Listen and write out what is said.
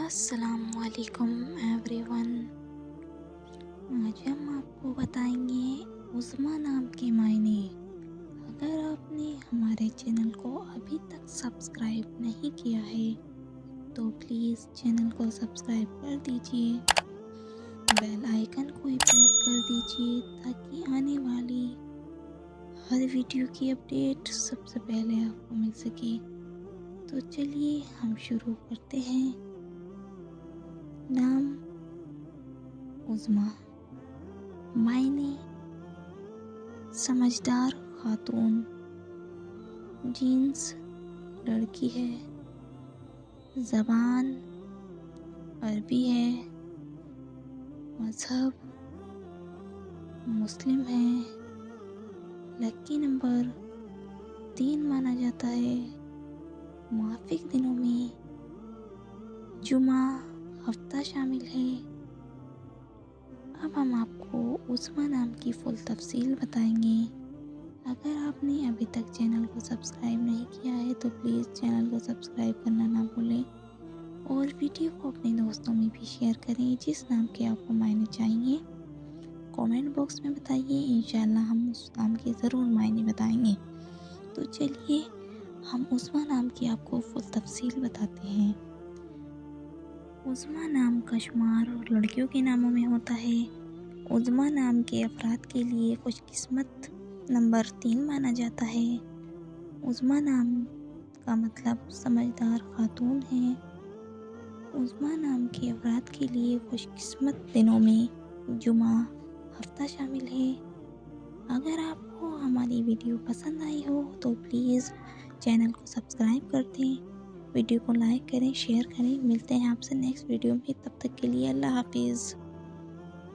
السلام علیکم every one. آج ہم آپ کو بتائیں گے عظمیٰ نام کے معنی۔ اگر آپ نے ہمارے چینل کو ابھی تک سبسکرائب نہیں کیا ہے تو پلیز چینل کو سبسکرائب کر دیجئے، بیل آئیکن کو بھی پریس کر دیجئے تاکہ آنے والی ہر ویڈیو کی اپڈیٹ سب سے پہلے آپ کو مل سکے۔ تو چلیے ہم شروع کرتے ہیں۔ نام عظمیٰ، معنی سمجھدار خاتون، جنس لڑکی ہے، زبان عربی ہے، مذہب مسلم ہے، لکی نمبر 3 مانا جاتا ہے، موافق دنوں میں جمعہ ہفتہ شامل ہے۔ اب ہم آپ کو عظمیٰ نام کی فل تفصیل بتائیں گے۔ اگر آپ نے ابھی تک چینل کو سبسکرائب نہیں کیا ہے تو پلیز چینل کو سبسکرائب کرنا نہ بھولیں اور ویڈیو کو اپنے دوستوں میں بھی شیئر کریں۔ جس نام کے آپ کو معنی چاہیے کامنٹ باکس میں بتائیے، انشاءاللہ ہم اس نام کے ضرور معنی بتائیں گے۔ تو چلیے ہم عظمیٰ نام کی آپ کو فل تفصیل بتاتے ہیں۔ عظمیٰ نام کا شمار لڑکیوں کے ناموں میں ہوتا ہے۔ عظمیٰ نام کے افراد کے لیے خوش قسمت نمبر 3 مانا جاتا ہے۔ عظمیٰ نام کا مطلب سمجھدار خاتون ہے۔ عظمیٰ نام کے افراد کے لیے خوش قسمت دنوں میں جمعہ ہفتہ شامل ہے۔ اگر آپ کو ہماری ویڈیو پسند آئی ہو تو پلیز چینل کو سبسکرائب کر دیں، ویڈیو کو لائک کریں، شیئر کریں۔ ملتے ہیں آپ سے نیکسٹ ویڈیو میں، تب تک کے لیے اللہ حافظ۔